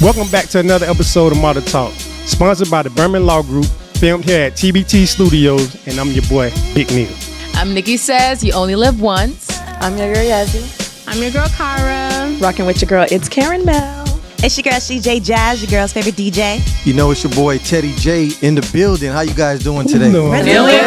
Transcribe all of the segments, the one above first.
Welcome back to another episode of Model Talk, sponsored by the Berman Law Group, filmed here at TBT Studios, and I'm your boy, Big Neil. I'm Nikki Says, You Only Live Once. I'm your girl, Yazzie. I'm your girl, Kyra. Rocking with your girl, it's Karen Bell. It's your girl, CJ Jazz, your girl's favorite DJ. You know, it's your boy, Teddy J, in the building. How you guys doing today? Feeling great.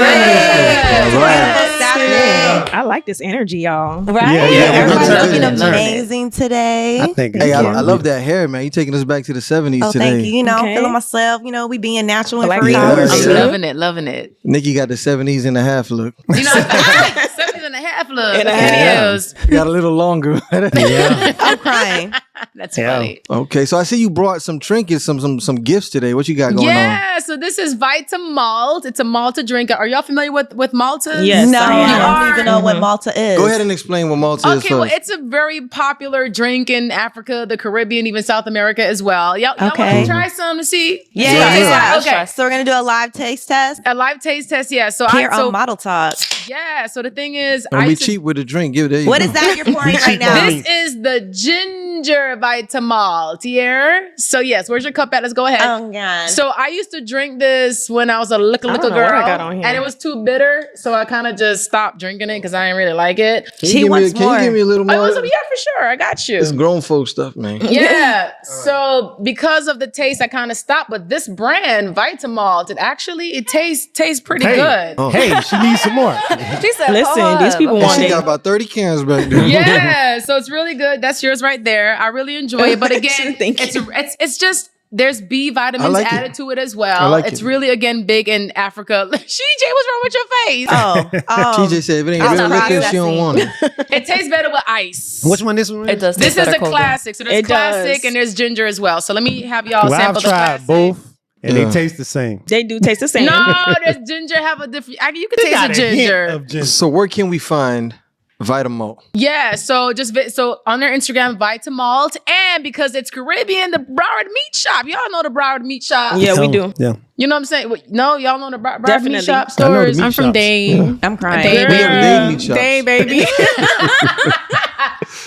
I like this energy, y'all. Right? Yeah, Everybody's we're looking gonna amazing today. I think. Hey, I love that hair, man. You taking us back to the 70s Oh, today. thank you. You know, Okay. feeling myself. You know, we being natural and Black free. power. I'm Yeah. loving it. Nikki got the 70s and a half look. You know, 7.5 look. And a It half. is. Got a little longer. Yeah. I'm crying. That's Yeah. funny. Okay, so I see you brought some trinkets, some gifts today. What you got going on? Yeah, so this is Vita Malt. It's a Malta drink. Are y'all familiar with Malta? Yes, No, I I am. don't even know what Malta is. Go ahead and explain what Malta is Okay, first. well, it's a very popular drink in Africa, the Caribbean, even South America as well. Y'all want Okay. to try some to see? Yeah. Okay. So we're going to do a live taste test A live taste test, yeah. So here so on Model Talk. yeah. So the thing is, Don't be used to- cheap with the drink. Give it. There you What go. is that you're pouring right now? This is the ginger Vita Malt here. So yes, where's your cup at? Let's go ahead. Oh, God. So I used to drink this when I was a little I don't know girl, what I got on here. and it was too bitter, so I kind of just stopped drinking it because I didn't really like it. Can She you give wants me, Can more. you give me a little I more? was, yeah, for sure, I got you. It's grown folk stuff, man. Yeah. So because of the taste, I kind of stopped. But this brand, Vitamalt, it tastes pretty good. Oh. Hey, she needs some more. She said, Listen, these people And want she it. got about 30 cans back there. Yeah. So it's really good. That's yours right there. I really enjoy it. But again, Thank it's just there's B vitamins like added it. to it as well. I like it's it. really again big in Africa. CJ, what's wrong with your face? Oh. TJ said if it ain't That's real not liquor, she don't want it. It tastes better with ice. Which one this one? It does. This taste is better a colder. classic. So there's It classic does. and there's ginger as well. So let me have y'all Well, sample I've the tried classic. both, and Yeah. they taste the same. They do taste the same. No, there's ginger have a different. You can They taste got the a hint ginger. of ginger. So where can we find Vitamalt? Yeah, so so on their Instagram, Vitamalt, and because it's Caribbean, the Broward Meat Shop. Y'all know the Broward Meat Shop. Yeah, we do. Yeah. You know what I'm saying? No, y'all know the Broward Definitely. Meat Shop I know the stores. meat I'm from shops. Dane. I'm crying. Dane, We have Dane meat shops. Dane, baby.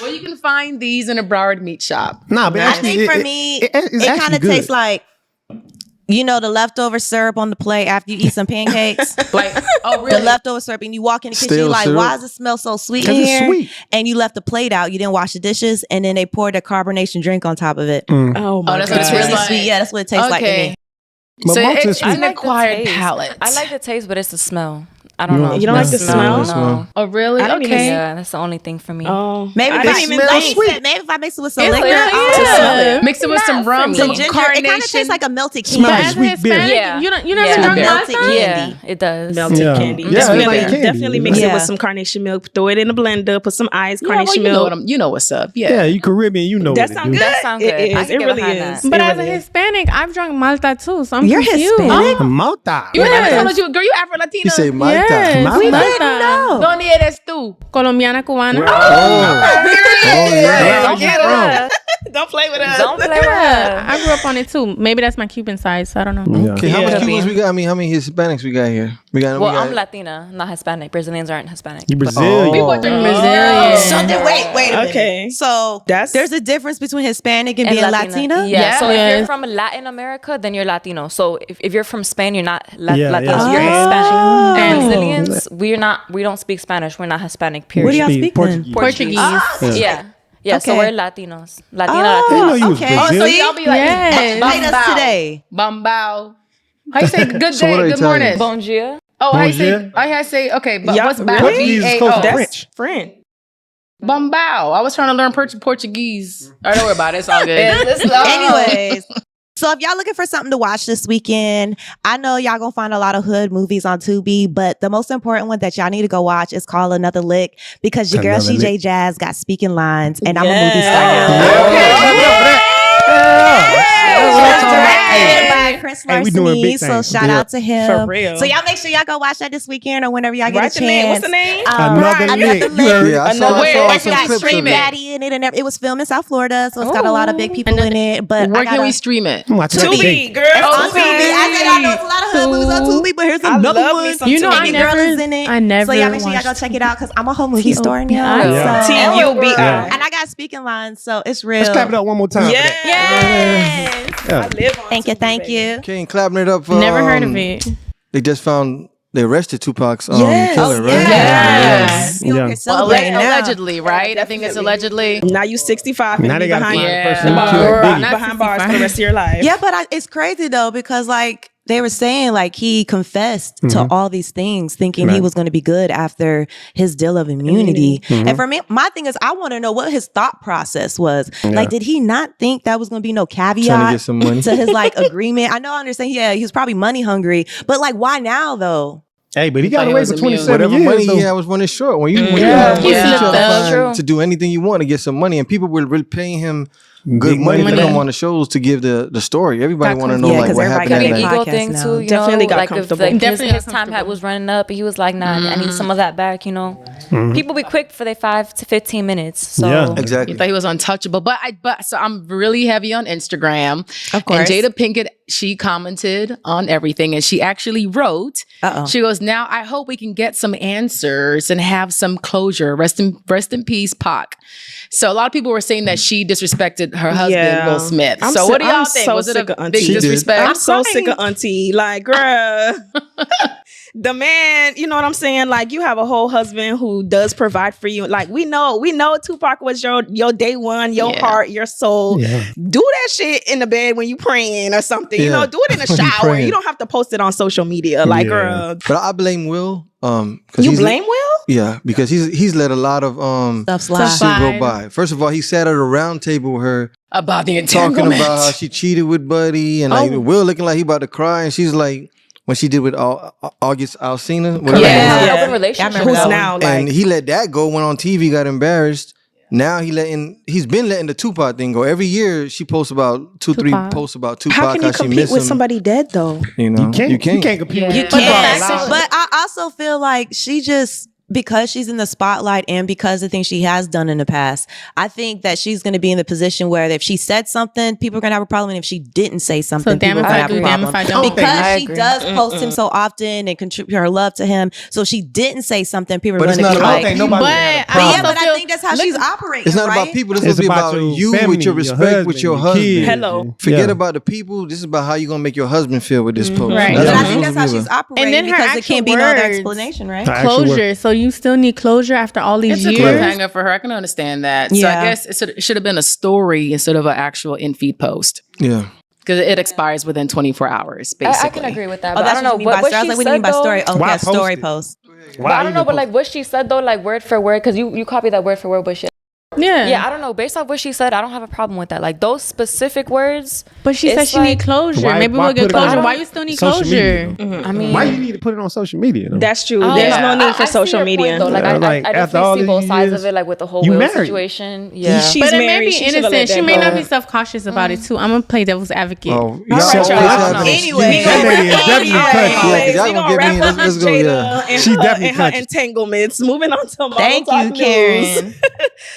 Well, you can find these in a Broward Meat Shop. Nah, but I actually, think for me, it it's kind actually of good. tastes like, you know, the leftover syrup on the plate after you eat some pancakes. Like, oh, The really? leftover syrup, and you walk in the kitchen, Stale you're like, syrup? why does it smell so sweet in 'Cause it's here? sweet. And you left the plate out, you didn't wash the dishes, and then they poured a carbonation drink on top of it. Oh my that's god. what It's it really tastes like. sweet. Yeah, that's what it tastes like to Okay. me. But So Malta is it's sweet. an acquired palate. I like the taste, but it's the smell. I don't know. You don't like the smell? No. Oh, really? I didn't even- Okay. Yeah, that's the only thing for me. Oh, Maybe I if didn't I even smell think. sweet. Maybe if I mix it with some It's liquor, like- I'll yeah. smell it. Mix it with some Not rum, for some me. The ginger, carnation. it kind of tastes like a melted Smells candy. like sweet beer. Yeah. You never Yeah. drunk Melted last candy. Yeah, it does. Melted Yeah. candy. Yeah, it's Definitely, like candy. definitely mix it Yeah. with some carnation milk. Throw it in a blender. Put some ice, Yeah, well, carnation you know milk. what you know what's up. Yeah, you Caribbean, you know That what sounds to do. good. That sounds good. It I is. can It get really behind is. that. But It as a really is. Hispanic, I've drunk Malta too, so I'm You're confused. Hispanic? Malta. You never Yes. told you, girl, you Afro-Latina. He said Malta. Yes, Malta. we Malta. didn't know. ¿Dónde eres tú? Colombiana, cubana. yeah. Don't play with us. Don't play with Yeah, us. I grew up on it too. Maybe that's my Cuban side, so I don't know. Okay, how Yeah. much Cubans we got? I mean, how many Hispanics we got here? We got. Well, we got I'm Latina, not Hispanic. Brazilians aren't Hispanic. You But- Brazilian. People drink Oh. Brazilian. So then, wait a minute. Okay. So That's- there's a difference between Hispanic and And being Latina? Yeah. Yeah. So if Yes. you're from Latin America, then you're Latino. So if you're from Spain, you're not Yeah, Latino. yeah. You're Oh. Hispanic. And Oh. Brazilians, we don't speak Spanish. We're not Hispanic. Period. What do y'all Speak speak then? Portuguese. Portuguese. Yeah. Yeah. So Okay. we're Latinos. Latina. Oh, I didn't know you was okay. Oh, so Brazilian. y'all be like, Yes. Educate us Bambao. today. Bambao. How you say good So day, what are good Italians? morning? Bon dia. Oh, how you say, Bonjour. okay, but Yeah, what's really? bao? Portuguese is close to B-A-O. French. That's French. Bambao. I was trying to learn Portuguese. I don't worry about it. It's all good. Anyways, so if y'all looking for something to watch this weekend, I know y'all gonna find a lot of hood movies on Tubi, but the most important one that y'all need to go watch is called Another Lick, because your girl Another CJ Lick. Jazz got speaking lines, and I'm a Yes. movie star now. Directed by Chris Hey, we doing big Larson, so things. shout Yeah. out to him. For real. So y'all make sure y'all go watch that this weekend or whenever y'all get Write a the name. What's chance. the name? Another Lick. You heard it. Yeah, I saw, Another- I saw Where some got clips Stream of it. Daddy in it, and it was filmed in South Florida, so it's got a lot of big people in it. But Where I can gotta, we stream it? I'm watching that Tubi, today. girl. on Tubi. Tubi. I said I know it's a lot of hood movies on Tubi, but here's I another love me one. some You know, Tubi. I And never, your girl is in it. I never So y'all make sure y'all watched go check it out, because I'm a whole movie store now. Yeah. So- TUBI. Yeah. And I got speaking lines, so it's real. Let's clap it up one more time. Yes. For that. Yeah. I live on Thank you, TV, thank baby. you. Okay, and clapping it up for Never heard of it. They just found they arrested Tupac's Yes. killer, right? Yes. You Yeah. over here celebrating now. Allegedly, right? I think it's allegedly. Now you 65 and Now you they be gotta behind, find the Yeah. person who Wow. killed Right. Biggie. Not behind bars for the rest of your life. Yeah, but it's crazy though because like they were saying like he confessed to all these things, thinking he Right. was going to be good after his deal of immunity. And for me, my thing is, I want to know what his thought process was. Like, did he not think that was going to be no Trying to caveat get some money. to his like agreement? I know, I understand. Yeah, he was probably money hungry, but like, why now though? Hey, but he thought got he away was for immune. 27 Whatever years. money he though. had was running short. When you Yeah. have money, Yeah. you try to That's find true. to do anything you want to get some money, and people were really paying him good Big money to money. come on the shows to give the story. Everybody Got want to know Yeah, like 'cause what everybody happened Could be that an night. ego podcast thing now. too, you Definitely know, got like if comfortable. like Definitely his got time had was running up, he was like, nah, I need some of that back, you know. People be quick for their 5 to 15 minutes. So Yeah. Exactly. You thought he was untouchable, but so I'm really heavy on Instagram. Of course. And Jada Pinkett, she commented on everything, and she actually wrote. Uh-oh. She goes, "Now I hope we can get some answers and have some closure. Rest in peace, Pac." So a lot of people were saying that she disrespected her husband, Yeah. Will Smith. I'm so so- what do y'all I'm think? so Was it sick a of Auntie. big She did. disrespect? I'm so crying. sick of Auntie. Like, bruh. The man, you know what I'm saying? Like, you have a whole husband who does provide for you. Like, we know Tupac was your day one, your Yeah. heart, your soul. Yeah. Do that shit in the bed when you praying or something. You Yeah. know, do it in the When you shower. praying. You don't have to post it on social media. Like, Yeah. girl, But I blame Will. 'Cause you he's- blame Will? Yeah, because he's let a lot of Stuff slide. shit go by. First of all, he sat at a round table with her About the talking entanglement. about how she cheated with Buddy and like Will looking like he about to cry, and she's like when she did with August Alsina, whatever they her name have is. an Yeah. open relationship. remember Who's that one. now like And he let that go, went on TV, got embarrassed. Now he's been letting the Tupac thing go. Every year she posts about 2-3 Tupac. posts about Tupac, how can you she compete miss with him. somebody dead though? You know, You can't compete with Yeah. You Tupac can't. alive. But I also feel like she just, because she's in the spotlight and because of things she has done in the past, I think that she's going to be in the position where if she said something, people are going to have a problem. And if she didn't say something, So damn people are if going to I have a do, damn problem. if I don't. Because I she agree. does post him so often and contribute her love to him. So she didn't say something, people are But going it's to not be about like, think nobody would have a But problem. yeah, but I feel- think that's how she's operating. It's not right? about people. This It's is about about your you family, with your your respect with your husband, your husband. kids. Hello. Forget Yeah. about the people. This is about how you gonna make your husband feel with this post. Right. But what I it's think that's how supposed to be she's about. operating then her because it actual can't be no other words. explanation, right? The actual Closure. So you still need closure after all these It's a years. cliffhanger for her. I can understand that. So Yeah. I guess it should have been a story instead of an actual in-feed post. Yeah. Because it expires within 24 hours, basically. I can agree with that. Oh, But I that's don't know what you mean by what story. I was she like, what do you mean said by story? though. Oh, Why yeah, story post it? post. But I don't know, but like what she said though, like word for word, because you copied that word for word, but shit. Yeah. Yeah, I don't know. Based off what she said, I don't have a problem with that. Like those specific words. But she said It's she need like- closure. Why- Maybe why we'll get put it on closure. Why you still need social closure? media, though? I mean, Why you need to put it on social media? Though? That's true. Oh, There's yeah. no need for I see social your media. Point, though. Like, Yeah, I like, after definitely all see both these sides years, of it, like with the whole you Will married. situation. Yeah. She's But it may married. be She shoulda let innocent. that She may go. not be self-conscious about it too. I'm gonna play devil's advocate. Oh, All right, always y'all. having- Anyway. That lady is definitely country. Yeah, 'cause y'all we gonna gonna get me- wrap up let's Miss go, Jada yeah. and She her, definitely and her country. entanglements. Moving on to Model Thank Talk you, News. Karen.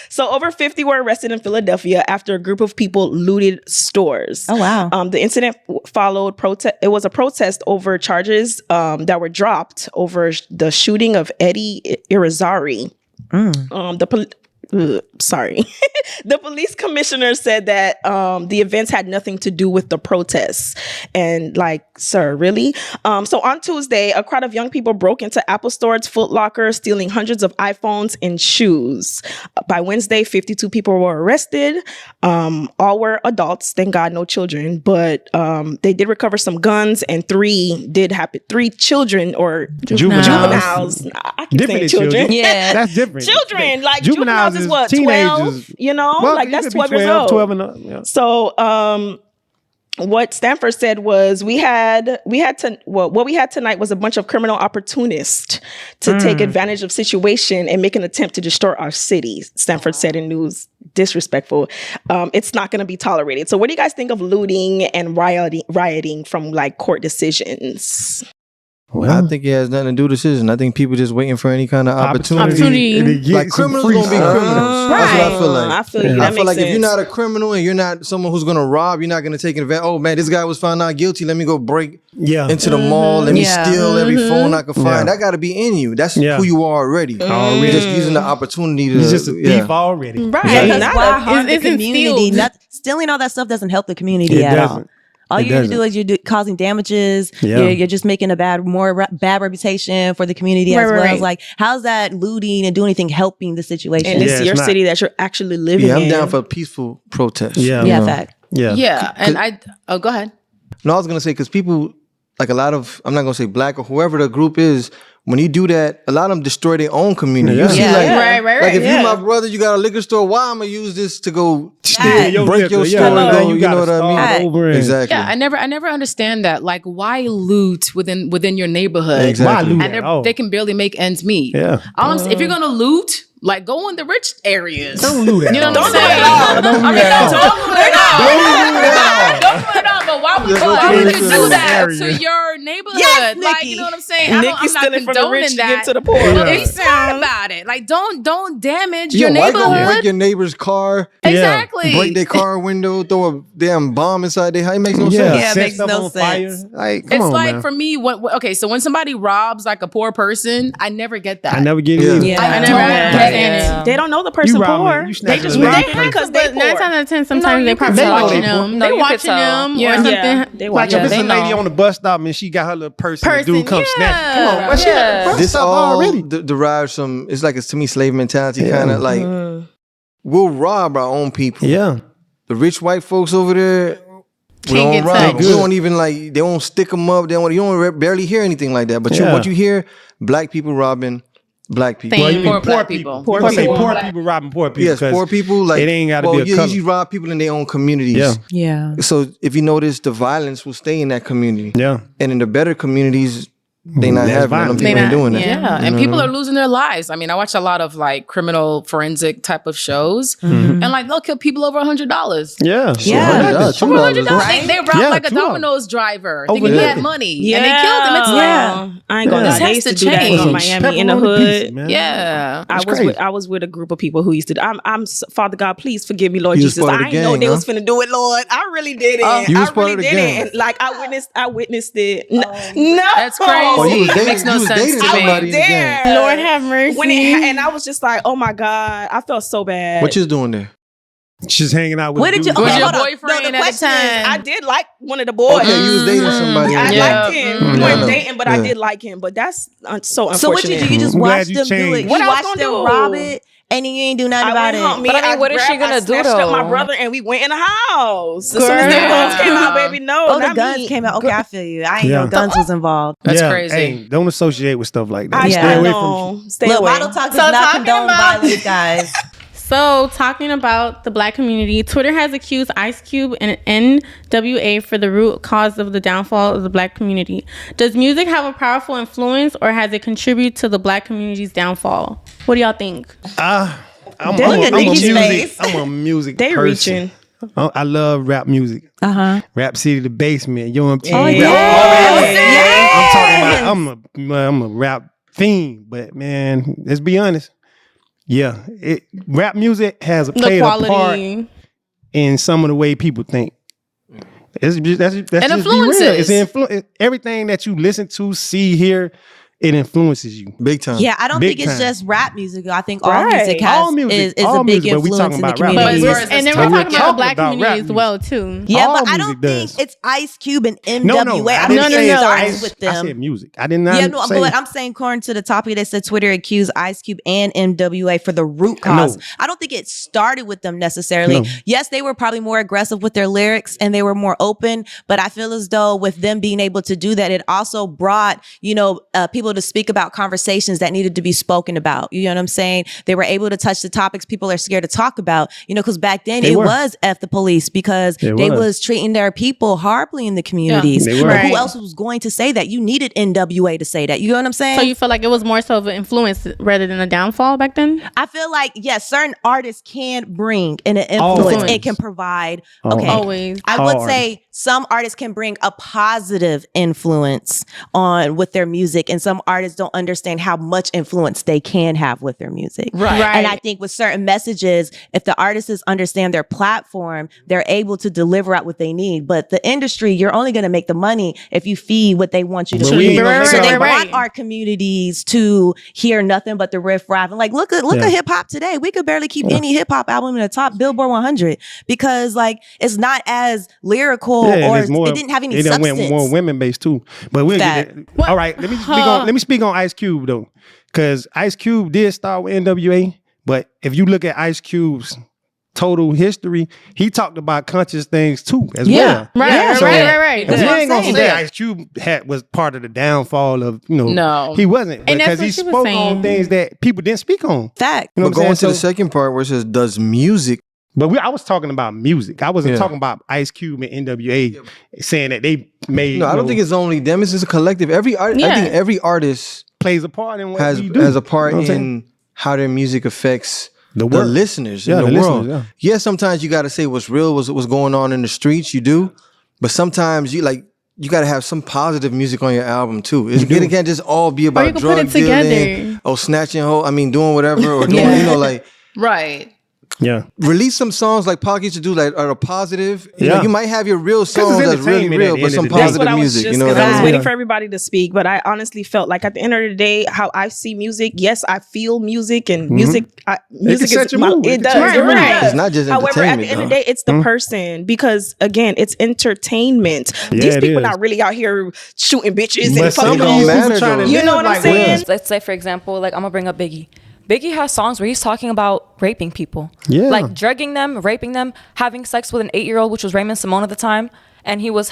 So over 50 were arrested in Philadelphia after a group of people looted stores. Oh, wow. The incident followed protest. It was a protest over charges that were dropped over the shooting of Eddie Irizarry. Sorry. The police commissioner said that the events had nothing to do with the protests. And like, sir, really? So on Tuesday, a crowd of young people broke into Apple Store's Foot Locker, stealing hundreds of iPhones and shoes. By Wednesday, 52 people were arrested. All were adults, thank God, no children. But they did recover some guns, and three children or juveniles. I keep Different saying than children. children. Yeah. That's different. Children, like Juveniles juveniles is is what, teenagers. 12? You know, Well, like you that's could be 12 years old. 12 and up. Yeah. So, what Stanford said was what we had tonight was a bunch of criminal opportunists to take advantage of situation and make an attempt to destroy our city. Stanford said in news, disrespectful. It's not going to be tolerated. So what do you guys think of looting and rioting from like court decisions? I think it has nothing to do with the decision. I think people just waiting for any kind of opportunity. to get Like some criminals free gonna be stuff. criminals. That's what I feel like. I feel you. I That feel makes like if you're sense. not a criminal and you're not someone who's gonna rob, you're not gonna take an advantage. Oh man, this guy was found not guilty. Let me go break into the mall. Let me steal every phone I can find. That got to be in you. That's who you are already. You're just using the opportunity to. You're just a thief already. Right. Because Not why a- harm the isn't community? stealed. Stealing all that stuff doesn't help the community It at all. doesn't. All It you're going to do doesn't. is you're causing damages. Yeah. You're just making a bad reputation for the community as well. As like, how's that looting and doing anything helping the situation? And this Yeah, is your it's not. city that you're actually living Yeah, I'm in. down for a peaceful protest. Yeah. yeah, you know? fact. Yeah. Yeah, and go ahead. No, I was gonna say because people like a lot of I'm not gonna say black or whoever the group is. When you do that, a lot of them destroy their own community. Yeah. You see, Yeah. like, Right. like if yeah. you my brother, you got a liquor store. Why I'm gonna use this to go Steal your break your liquor, store? yeah. And go, You you gotta know what I mean? start over and- Exactly. Yeah, I never understand that. Like, why loot within your neighborhood? Exactly. Why And loot? they can barely make ends meet. Yeah. If you're gonna loot, like go in the rich areas. Don't loot at You know all. what I'm saying? Don't I loot mean, at all. don't loot at all. Don't loot at all. But why would you location do that area. to your neighborhood? Yes, like, Nikki. you know what I'm saying? I'm Nikki's not stealing from the rich condoning to that. give to the poor. Yeah. Be smart about it. Like, don't damage Yeah, your why gonna break neighborhood. your neighbor's car? Exactly. Break their car window, throw a damn bomb inside their house. It makes no Yeah, sense. Yeah, it set makes stuff no on fire. sense. Like, come It's on, like man. for me, when somebody robs like a poor person, I never get that. I never get it. Yeah. either. Yeah. I never don't understand get it. They don't know the person You robbing, poor. you They snatching just a robbing nigga person. because they But 9 poor. times out of 10, sometimes they you probably can tell. watching They them. know. They You can watching tell. them Yeah. or something. Yeah, they Like watching. if it's they a lady know. on the bus stop and she got her little person, dude come yeah. snatch. Come on, but she at the bus This stop all already. derives from, it's like, it's to me, slave mentality, Yeah. kind of like, we'll rob our own people. Yeah. The rich white folks over there, we Can't don't get rob touched. them. We don't even like, they won't stick them up. They don't, you don't barely hear anything like that. But Yeah. what you hear, black people robbing black people. Same. Well, you mean Poor poor black people. people. Poor Poor people. people. Poor people robbing poor people. Yes, 'cause poor people, like, it ain't gotta well, be a you color. usually rob people in their own communities. Yeah. Yeah. So if you notice, the violence will stay in that community. Yeah. And in the better communities, they not Less having it. Them violence. people They ain't not- doing that. yeah. Yeah, and people are losing their lives. I mean, I watch a lot of like criminal forensic type of shows, and like they'll kill people over $100. Yeah. Yeah. $200. They robbed Yeah, like a $2. Domino's driver Over thinking he there. had money, and they killed him. It's like, Yeah. I ain't gonna Yeah. lie. This They has used to to do that change. in Miami in the Pepperoni hood. pizza, man. yeah. I crazy. was with a group of people who used to. Father God, please forgive me, Lord You was Jesus. part of I the ain't know gang, they huh? was finna do it, Lord. I really didn't. You was I part really of the didn't. gang. And like I witnessed it. No, That's crazy. Oh, you was It dating, makes no you was sense dating to me. somebody in the gang. There. Lord have mercy. And I was just like, oh my God, I felt so bad. What you was doing there? She's hanging out with What did you? dudes. Was your hold on. boyfriend the at the question is, time? I did like one of the boys. Okay, you was dating somebody. I in the Yeah. gang. liked him. Mm. We Yeah. weren't dating, but I Yeah. did like him. But that's so unfortunate. so what you do? You just I'm glad watched you them do it. changed. You What I was watched gonna them do? rob it, and you ain't do nothing I about went home. it. Me But I and mean, what is she gonna do, snatched up my though? brother and we went in the house. As soon as the Girl. guns came out, baby, no, Oh, the not guns me. came out. Okay, I feel you. I ain't Yeah. know guns was involved. That's Yeah. crazy. Hey, don't associate with stuff like that. I Yeah. Stay away know. Stay Look, away. Model Talk does So not talking condone about- violence, guys. So, talking about the black community, Twitter has accused Ice Cube and NWA for the root cause of the downfall of the black community. Does music have a powerful influence, or has it contributed to the black community's downfall? What do y'all think? I'm Look at a Nikki's music. face. I'm a music. They person. reaching. I love rap music. Rap City, the basement. UMT. Oh, rap, yes. I'm talking about. I'm a rap fiend, but man, let's be honest. Yeah, rap music has The played a part quality. in some of the way people think. That's just be real. influences. It's everything that you listen to, see, hear. It influences you. Big time. Yeah, I don't Big think it's time. just rap music. I think all Right. music has All music. is All a big music, but we influence talking in the about rap community. music. But And then So we're we're talking about the talking black about community rap as well, too. Yeah, All but I music don't does. think it's Ice Cube and MWA. No, I I don't didn't think say it it's starts Ice. with I them. said music. I did not Yeah, no, say but I'm saying according to the topic, they said Twitter accused Ice Cube and MWA for the root cause. No. I don't think it started with them necessarily. No. Yes, they were probably more aggressive with their lyrics and they were more open, but I feel as though with them being able to do that, it also brought, people able to speak about conversations that needed to be spoken about. You know what I'm saying? They were able to touch the topics people are scared to talk about, you know, because back then it was F the police because they was treating their people horribly in the communities. Yeah, but who else was going to say that? You needed NWA to say that. You know what I'm saying? So you feel like it was more so of an influence rather than a downfall back then? I feel like, yes, certain artists can bring an influence. It can provide. Okay. Always. I would say some artists can bring a positive influence on with their music, and some artists don't understand how much influence they can have with their music. Right. And I think with certain messages, if the artists understand their platform, they're able to deliver out what they need. But the industry, you're only going to make the money if you feed what they want you to feed. So they want our communities to hear nothing but the riff raff. And like, look at hip hop today. We could barely keep any hip hop album in the top Billboard 100 because like it's not as lyrical or it didn't have any substance. Went more women based too. But we'll get it. All right, let me speak on Ice Cube though, because Ice Cube did start with NWA. But if you look at Ice Cube's total history, he talked about conscious things too as well. Right. We ain't gonna say Ice Cube was part of the downfall of, you know. No, he wasn't, because he spoke on things that people didn't speak on. Fact. You know, but going to the second part where it says, does music. But I was talking about music. I wasn't talking about Ice Cube and NWA saying that they made. No, I don't think it's only them. It's just a collective. I think every artist plays a part in what has a part in how their music affects the listeners in the world. Yeah, sometimes you got to say what's real, what's going on in the streets. You do, but sometimes you got to have some positive music on your album too. It can't just all be about drug dealing, snatching, doing whatever, or doing right. Yeah, release some songs like Pac used to do, like are positive. You know, you might have your real songs that's really real, but some positive music. You know, I was waiting for everybody to speak, but I honestly felt like at the end of the day, how I see music. Yes, I feel music, and music is set your mood. It does. Right. It's not just entertainment. However, at the end of the day, it's the person, because again, it's entertainment. These people not really out here shooting bitches and fucking hoes. You know what I'm saying? Let's say, for example, like I'm gonna bring up Biggie. Biggie has songs where he's talking about raping people. Yeah. Like drugging them, raping them, having sex with an 8-year-old, which was Raymond Simone at the time. And he was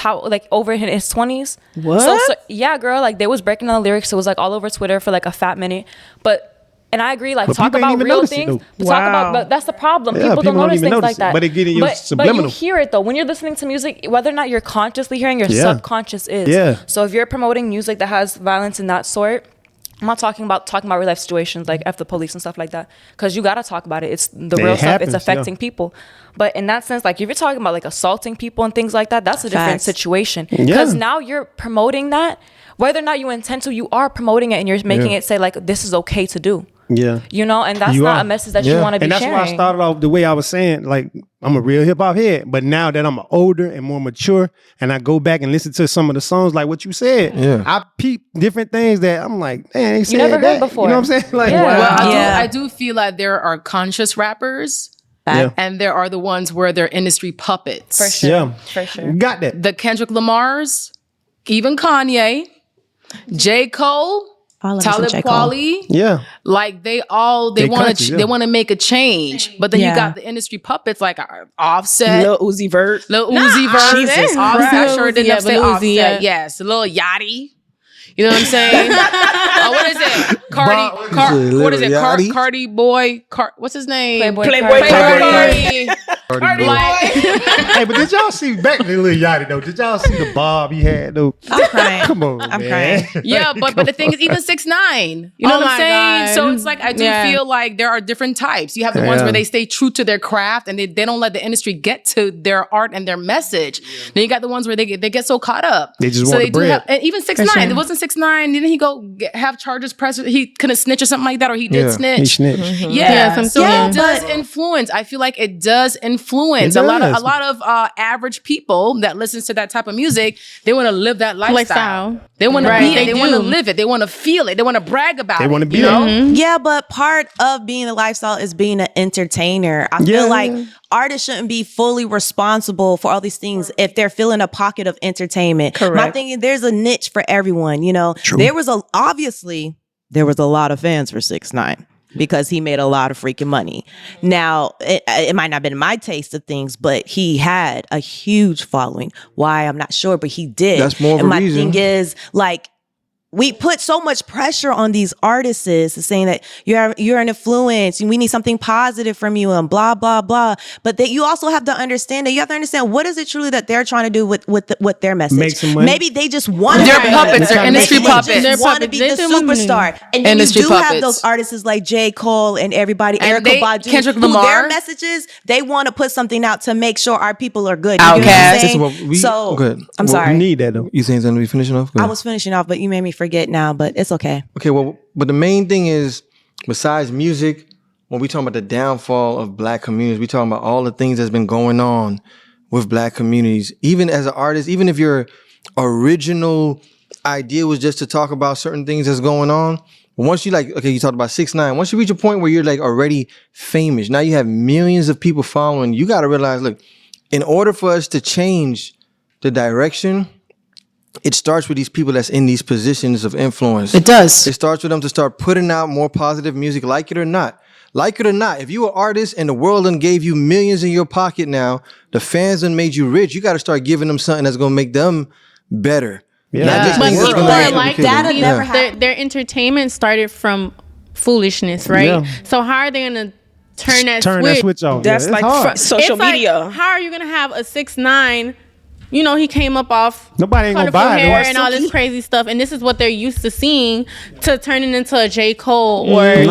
over in his 20s. What? So, yeah, girl, like they was breaking down the lyrics. So it was like all over Twitter for like a fat minute. And I agree, like talk about real things. But that's the problem. Yeah, people don't notice things like that. But they get in your subliminal. But you hear it though. When you're listening to music, whether or not you're consciously hearing, your subconscious is. Yeah. So if you're promoting music that has violence in that sort, I'm not talking about real life situations like F the police and stuff like that, because you gotta talk about it. It's the real stuff. It's affecting people. But in that sense, like if you're talking about like assaulting people and things like that, that's a different situation. Because now you're promoting that, whether or not you intend to, you are promoting it and you're making it say like this is okay to do. Yeah. You know, and that's not a message that you want to be sharing. And that's why I started off the way I was saying, like, I'm a real hip hop head. But now that I'm older and more mature, and I go back and listen to some of the songs, like what you said, I peep different things that I'm like, man, they said you never heard that before. You know what I'm saying? Like, I do feel like there are conscious rappers. And there are the ones where they're industry puppets. For sure. For sure. Got that. The Kendrick Lamars, even Kanye, J. Cole, Talib Kweli, like they want to make a change, but then you got the industry puppets like Offset, Lil Uzi Vert, Jesus, Offset sure didn't say Offset, yes, Lil Yachty. You know what I'm saying? What is it? Cardi boy. What's his name? Playboy Cardi. Hey, but did y'all see back to Lil Yachty though? Did y'all see the bob he had though? I'm crying. Come on, I'm man. crying. Yeah, but the thing is, even 6ix9ine. You know what I'm saying? God. So it's like I do feel like there are different types. You have the ones where they stay true to their craft and they don't let the industry get to their art and their message. Then you got the ones where they get so caught up. They just want the bread. And even 6ix9ine. It wasn't 6ix9ine. Didn't he go have charges pressed? He couldn't snitch or something like that, or he did snitch. He snitched. Mm-hmm. Yeah, so it does influence. I feel like it does influence a lot of average people that listens to that type of music. They want to live that lifestyle. They want to be it. They want to live it. They want to feel it. They want to brag about it. They want to be it. Yeah, but part of being a lifestyle is being an entertainer. I feel like artists shouldn't be fully responsible for all these things if they're filling a pocket of entertainment. Correct. My thing is, there's a niche for everyone. You know, there was a lot of fans for 6ix9ine because he made a lot of freaking money. Now, it might not have been my taste of things, but he had a huge following. Why? I'm not sure, but he did. That's more of and a my reason. thing is, like, we put so much pressure on these artists saying that you're an influence and we need something positive from you and blah, blah, blah. But that you also have to understand what is it truly that they're trying to do with their message. Make some money. Maybe they just want they're puppets, they're industry puppets. They just want to be the superstar. And then industry you do have those artists like J. Cole and everybody, Erykah Badu, Kendrick who Lamar. their messages, they want to put something out to make sure our people are good. Outkast. So good. I'm sorry. We need that though. You saying something? We finishing off? I was finishing off, but you made me forget now, but it's okay. Okay, well, but the main thing is, besides music, when we talking about the downfall of black communities, we talking about all the things that's been going on with black communities. Even as an artist, even if your original idea was just to talk about certain things that's going on, but once you you talked about 6ix9ine. Once you reach a point where you're like already famous, now you have millions of people following, you got to realize, look, in order for us to change the direction, it starts with these people that's in these positions of influence. It does. It starts with them to start putting out more positive music, like it or not. Like it or not, if you are an artist and the world done gave you millions in your pocket now, the fans done made you rich, you got to start giving them something that's going to make them better. Yeah. But people are like that. Their entertainment started from foolishness, right? Yeah. So how are they going to turn that switch on? That's social media. Like, how are you going to have a 6ix9ine? You know, he came up off nobody ain't gonna buy hair and all this crazy stuff, and this is what they're used to seeing, to turning into a J. Cole or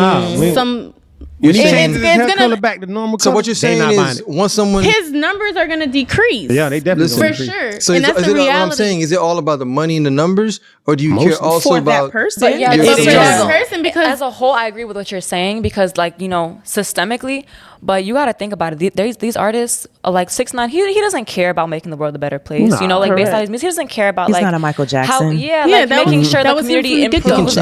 some. It's gonna back to normal. So what you're saying is, once someone, his numbers are gonna decrease. Yeah, they definitely for sure. So and that's the reality. What I'm saying, is it all about the money and the numbers, or do you care also about that person? But yeah, it's for that person, because as a whole, I agree with what you're saying, because systemically. But you got to think about it. These artists, like 6ix9ine, he doesn't care about making the world a better place. No, based on his music, he doesn't care about He's not a Michael Jackson. Making sure the community improves.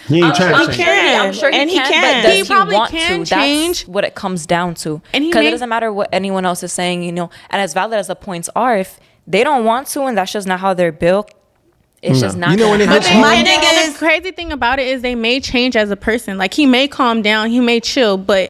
He ain't trying to change. I'm sure he can. But he probably can change. That's what it comes down to. Because it doesn't matter what anyone else is saying, and as valid as the points are, if they don't want to, and that's just not how they're built, it's just not. The crazy thing about it is they may change as a person. Like, he may calm down, he may chill, but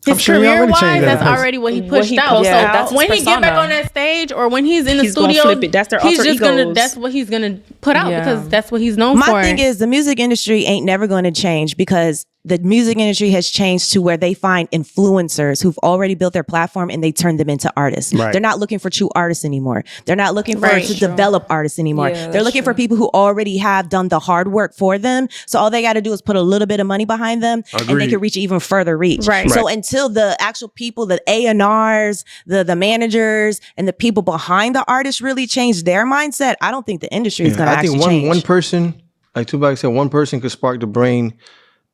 his career-wise, that's already what he pushed out. So when he get back on that stage, or when he's in the studio, flip it. That's their alter egos. That's what he's gonna put out, because that's what he's known for. My thing is, the music industry ain't never going to change, because the music industry has changed to where they find influencers who've already built their platform and they turn them into artists. Right. They're not looking for true artists anymore. They're not looking to develop artists anymore. They're looking for people who already have done the hard work for them. So all they got to do is put a little bit of money behind them, and they can reach even further reach. Right. So until the actual people, the A&Rs, the managers, and the people behind the artists really change their mindset, I don't think the industry is going to actually change. I think one person, like Tupac said, one person could spark the brain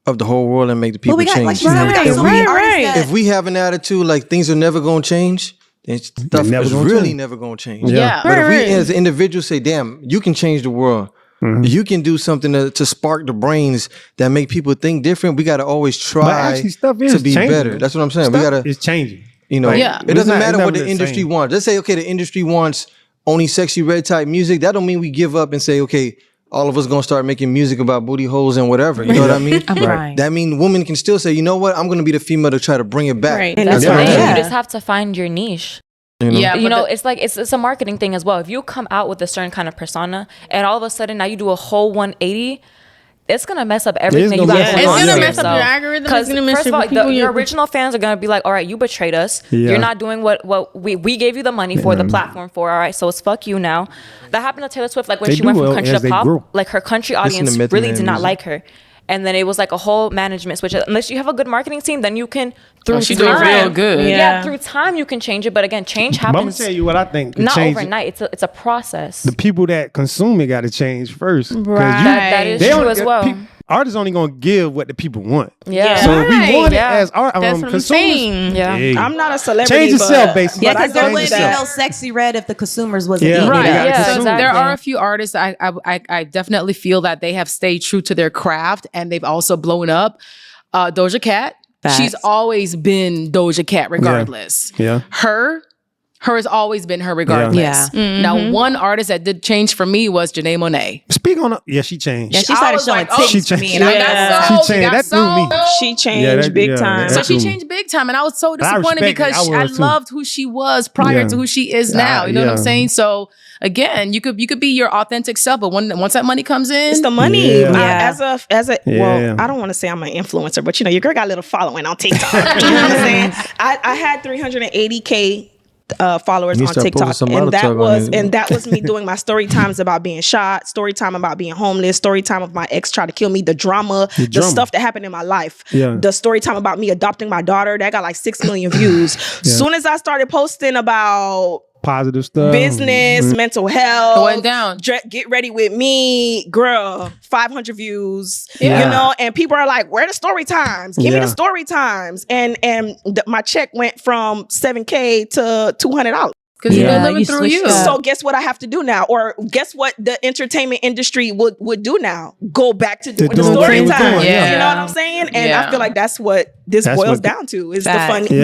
of the whole world and make the people change. If we have an attitude like things are never going to change, then stuff is really never going to change. Yeah. But if we as individuals say, damn, you can change the world. Mm-hmm. You can do something to spark the brains that make people think different. We got to always try to be better. That's what I'm saying. It's changing. It doesn't matter what the industry wants. Let's say, okay, the industry wants only sexy red type music. That don't mean we give up and say, okay, all of us gonna start making music about booty holes and whatever. You know what I mean? Right. That means women can still say, you know what? I'm gonna be the female to try to bring it back. Right. That's right. You just have to find your niche. Yeah, it's like it's a marketing thing as well. If you come out with a certain kind of persona, and all of a sudden now you do a whole 180. It's gonna mess up everything. It's gonna mess up your algorithm. It's gonna mess up your original fans are gonna be like, all right, you betrayed us. Yeah. You're not doing what we gave you the money for, the platform for. All right, so it's fuck you now. That happened to Taylor Swift. Like when she went from country to pop, like her country audience really did not like her. And then it was like a whole management switch. Unless you have a good marketing team, then you can she doing real good. Yeah, through time you can change it. But again, change happens. I'm gonna tell you what I think. Not overnight. It's a process. The people that consume it got to change first. Right. That is true as well. Artists only gonna give what the people want. Yeah. So if we want it as consumers, I'm not a celebrity. Change yourself, basically. Yeah, because there wouldn't be no sexy red if the consumers wasn't eating it. Right. Exactly. There are a few artists I definitely feel that they have stayed true to their craft, and they've also blown up. Doja Cat. Facts. She's always been Doja Cat, regardless. Yeah. Her her has always been her regardless. Yeah. Mm-hmm. Now, one artist that did change for me was Janae Monáe. Speak on yeah, she changed. Yeah, she started showing tits for me. And She changed. That threw me. She changed big time. So she changed big time, and I was so disappointed because I loved who she was prior to who she is now. You know what I'm saying? So again, you could be your authentic self, but once that money comes in, it's the money. Yeah. Well, I don't want to say I'm an influencer, but your girl got a little following on TikTok. You know what I'm saying? I had 380K followers on TikTok, and that was me doing my story times about being shot, story time about being homeless, story time of my ex tried to kill me, the drama, the stuff that happened in my life, the story time about me adopting my daughter that got like 6 million views. Soon as I started posting about positive stuff, business, mental health, it went down. Get ready with me, girl, 500 views, you know, and people are like, where are the story times? Give me the story times. And my check went from $7K to $200. Because you've been living through you. So guess what I have to do now? Or guess what the entertainment industry would do now? Go back to doing the story time. Yeah. You know what I'm saying? And I feel like that's what this boils down to is the money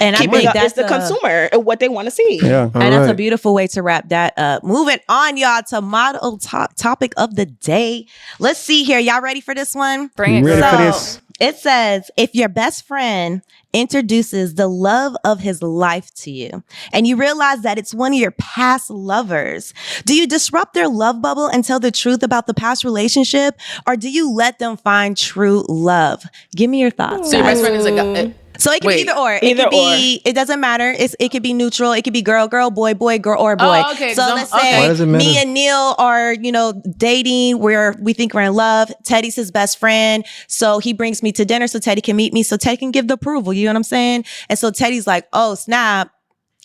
and I think that's the consumer what they want to see. Yeah. And that's a beautiful way to wrap that up. Moving on, y'all, to model topic of the day. Let's see here. Y'all ready for this one? Bring it. Ready for this? It says, if your best friend introduces the love of his life to you and you realize that it's one of your past lovers, do you disrupt their love bubble and tell the truth about the past relationship, or do you let them find true love? Give me your thoughts. So your best friend is a guy. So it can be either or. It doesn't matter. It could be neutral. It could be girl, boy, girl, or boy. Oh, okay. So let's say me and Neil are, dating where we think we're in love. Teddy's his best friend. So he brings me to dinner so Teddy can meet me. So Teddy can give the approval. You know what I'm saying? And so Teddy's like, oh, snap.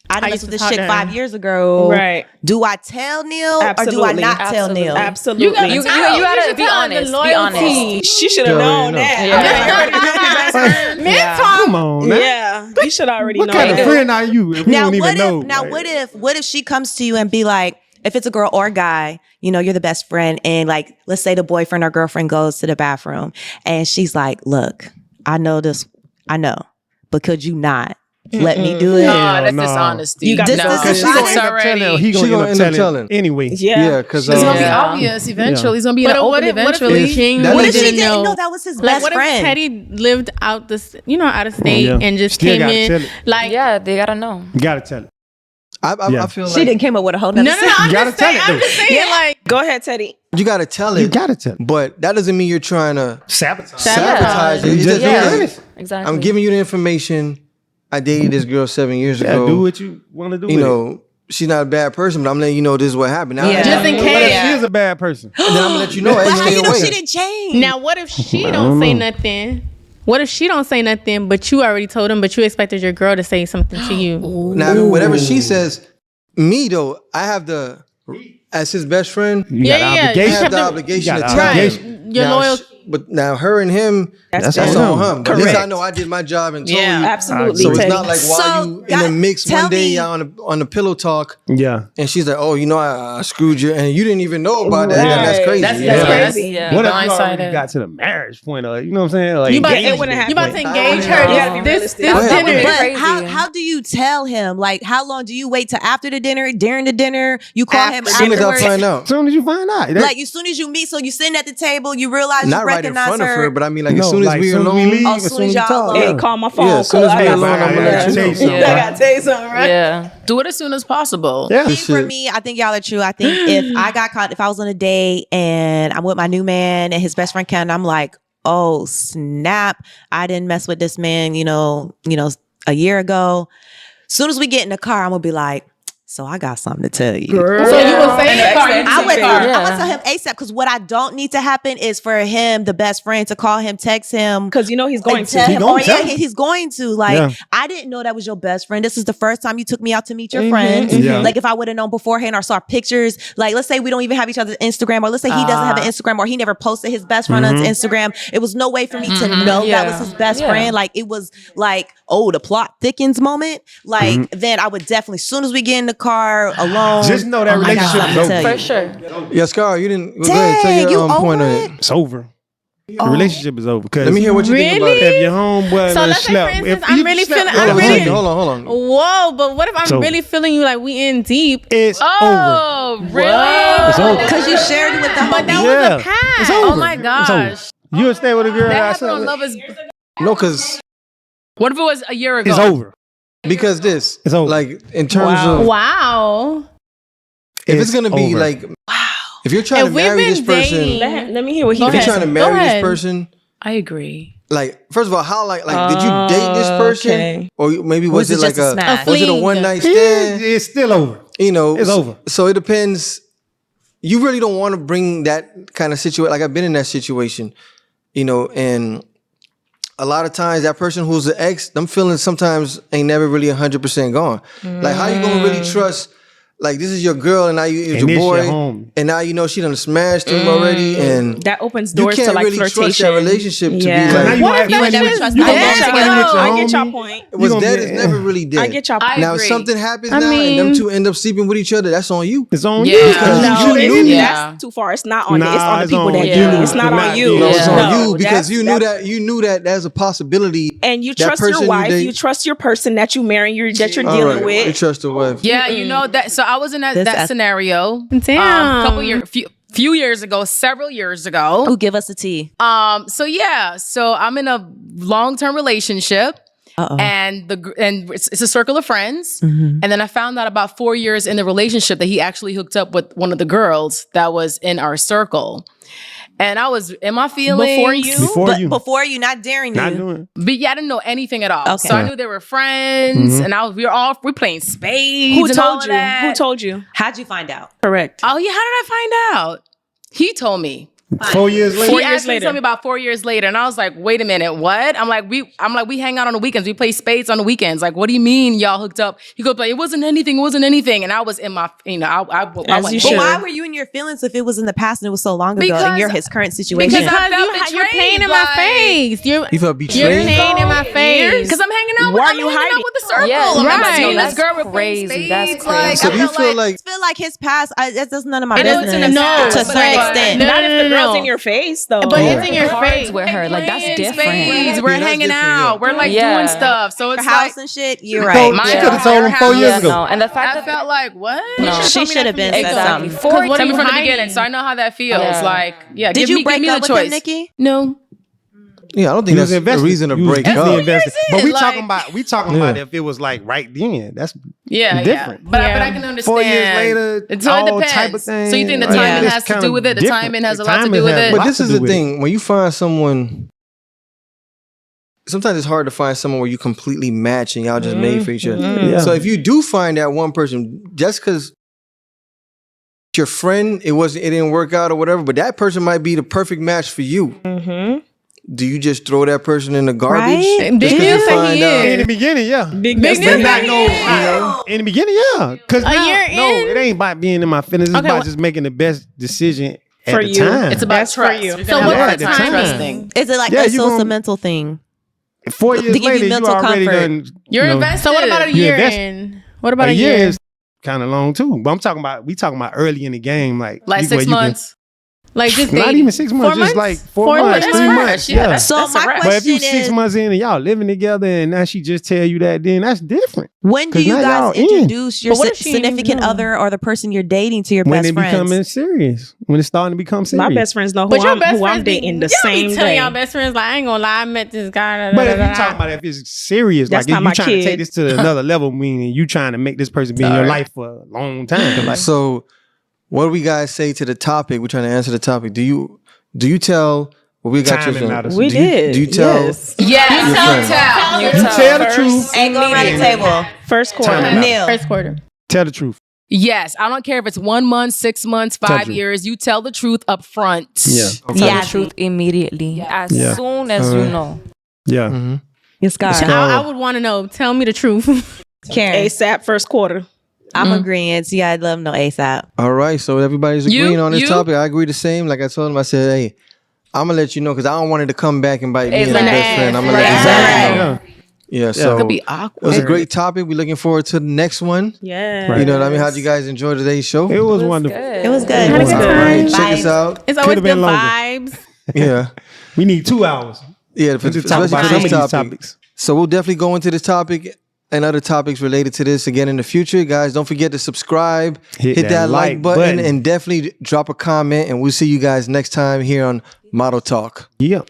I done messed with this chick 5 years ago. Right. Do I tell Neil Absolutely. or do I not tell Neil? Absolutely. You gotta be honest. Be honest. She should have known that. Come on, man. Yeah. You should already know. What kind of friend are you if we don't even know? Now, what if she comes to you and be like, if it's a girl or a guy, you're the best friend, and like, let's say the boyfriend or girlfriend goes to the bathroom and she's like, look, I know, but could you not let me do it? No, that's dishonesty. You got He gonna end up telling anyway. Yeah, because it's gonna be obvious eventually. It's gonna be open eventually. What if she didn't know that was his best friend? What if Teddy lived out out of state and just came in? Like, they gotta know. You gotta tell it. I feel like she didn't came up with a whole nother. No, I'm just saying, like, go ahead, Teddy. You gotta tell it. You gotta tell it. But that doesn't mean you're trying to sabotage it. You just honest. Exactly. I'm giving you the information. I dated this girl 7 years ago. Do what you want to do. She's not a bad person, but I'm letting you know this is what happened. Now, just in case. What if she is a bad person? And then I'm gonna let you know. But how you know she didn't change? Now, what if she don't say nothing? What if she don't say nothing, but you already told him, but you expected your girl to say something to you? Now, whatever she says, me though, I have as his best friend, you got I have the obligation to tell him. Your loyalty. But now her and him, that's on him. But at least I know I did my job and told you. Absolutely. So it's not like while you in the mix one day on the pillow talk. Yeah. And she's like, oh, I screwed you. And you didn't even know about that. Right. That's crazy. That's crazy. What if you already got to the marriage point? You know what I'm saying? Like, you about to engage her this dinner. But how do you tell him? Like, how long do you wait till after the dinner, during the dinner? You call him as soon as I find out. As soon as you find out. Like, as soon as you meet, so you sitting at the table, you realize not you right in recognize front her. of her, but I mean, like, as soon as we alone, as soon as y'all hey, call my phone. Yeah, as soon as we alone, I'm gonna let you know. I gotta tell you something, right? Yeah. Do it as soon as possible. Yeah. For me, I think y'all are true. I think if I was on a date and I'm with my new man and his best friend Ken, I'm like, oh snap, I didn't mess with this man, a year ago. As soon as we get in the car, I'm gonna be like, so I got something to tell you. Girl. So you will say that? I would tell him ASAP, because what I don't need to happen is for him, the best friend, to call him, text him, because he's going to. He's going to. Like, I didn't know that was your best friend. This is the first time you took me out to meet your friends. Yeah. Like, if I would have known beforehand or saw pictures, like, let's say we don't even have each other's Instagram, or let's say he doesn't have an Instagram, or he never posted his best friend on Instagram. It was no way for me to know that was his best friend. Like, it was like, oh, the plot thickens moment. Like, then I would definitely, as soon as we get in the car alone, just know that relationship is over. For sure. Yeah, Scar, you didn't. Dang, tell your you point on over it. It's over. The relationship is over. Let me hear what you think about it. If your homeboy so let's say, for instance, I'm really feeling. Hold on. Whoa, but what if I'm really feeling you like we in deep? It's over. Oh, really? It's over. Because you shared it with the homie. But that was a past. It's over. Oh my gosh. You'll stay with a girl. That happened on Love Is. No, because What if it was a year ago? it's over. Because this, it's over. Like in terms of if it's gonna be like, if you're trying to marry this person, let me hear what he if you're trying to marry this person, I agree. Like, first of all, how like did you date this person, or maybe was it like was it a one night stand? It's still over. You know, it's over. So it depends. You really don't want to bring that kind of situation. Like I've been in that situation, you know, and a lot of times that person who's the ex, them feelings sometimes ain't never really 100% gone. Like how you gonna really trust? Like this is your girl and now it's your boy, and now you know she done smashed him already, and that opens doors to like really flirtation. Trust that relationship to be like. What if you never trust I get your point. It was dead. It's never really dead. I get your point. Now if something happens now and them two end up sleeping with each other, that's on you. It's on you. That's too far. It's not on you. It's on the people that do it. It's not on you. No, it's on you because you knew that there's a possibility. And you trust your wife. You trust your person that you marry. That you're dealing with. You trust your wife. Yeah, you know that. So I was in that scenario. Damn. Few years ago, several years ago. Oh, give us a tea. So I'm in a long-term relationship. And it's a circle of friends. And then I found out about 4 years in the relationship that he actually hooked up with one of the girls that was in our circle. And I was in my feelings. Before you, not daring you. But yeah, I didn't know anything at all. Okay. So I knew they were friends, and we playing spades. Who told you? Who told you? How'd you find out? Correct. Oh yeah, how did I find out? He told me. 4 years later. He actually told me about 4 years later, and I was like, "Wait a minute, what?" I'm like, we hang out on the weekends. We play spades on the weekends. Like, what do you mean y'all hooked up? He goes, like, it wasn't anything. And I was in my, I went. But why were you in your feelings if it was in the past and it was so long ago and you're his current situation? Because you're paying in my face. You felt betrayed. You're paying in my face because I'm hanging out with the circle. Yeah, right. That's crazy. That's crazy. So do you feel like his past? That's none of my business. No, to a certain extent. Not if the girl's in your face. Though. But it's in your face with her. Like that's different. We're hanging out. We're like doing stuff. So it's house and shit. You're right. She could have told him 4 years ago. No. And the fact I felt like what? No. She should have been exactly. Tell me from the beginning, so I know how that feels. Like, did you break up with him, Nikki? No. Yeah, I don't think that's a reason to break up. But we talking about if it was like right then. That's different. Yeah. But I can understand. 4 years later, all type of things. So you think the timing has to do with it? The timing has a lot to do with it? But this is the thing. When you find someone, sometimes it's hard to find someone where you completely match and y'all just made for each other. Yeah. So if you do find that one person, just because your friend, it didn't work out or whatever, but that person might be the perfect match for you. Do you just throw that person in the garbage? Right? In the beginning, yeah. Big news. In the beginning, yeah. Because it ain't about being in my feelings. It's about just making the best decision at the time. It's about trust. You so what's the timing? Is it like a social mental thing? 4 years later, you already done. You're invested. So what about a year in? What about a year? Is kind of long too. But we talking about early in the game, like 6 months. Like just not even 6 months, just like 4 months, 3 months. Yeah. So my question but if you 6 months in and y'all living together and now she just tell you that, then that's different. When do you guys introduce your significant other or the person you're dating to your best friends? When it becoming serious. When it's starting to become serious. My best friends know who I'm dating the same day. Telling y'all best friends like I ain't gonna lie, I met this guy. But if you talking about if it's serious, like if you trying to take this to another level, meaning you trying to make this person be in your life for a long time. So what do we guys say to the topic? We're trying to answer the topic. Do you tell? Well, we got your. We did. Do you tell? Yes. You tell the truth. Ain't going around the table. First quarter. Neil. First quarter. Tell the truth. Yes, I don't care if it's 1 month, 6 months, 5 years. You tell the truth up front. Yeah. Tell the truth immediately. As soon as you know. Yeah. Mm-hmm. Yes, God. So, I would want to know. Tell me the truth. Karen. ASAP first quarter. I'm agreeing. Yeah, I'd love no ASAP. All right, so everybody's agreeing on this topic. I agree the same. Like I told him, I said, hey, I'm gonna let you know because I don't want it to come back and bite me as a best friend. I'm gonna let you know. Yeah, so it could be awkward. It was a great topic. We're looking forward to the next one. Yeah, right. You know what I mean? How'd you guys enjoy today's show? It was wonderful. It was good. Had a good time. Check us out. It's always good vibes. Yeah. We need 2 hours. Yeah, for some of these topics. So we'll definitely go into this topic and other topics related to this again in the future. Guys, don't forget to subscribe, hit that like button, and definitely drop a comment. And we'll see you guys next time here on Model Talk. Yeah.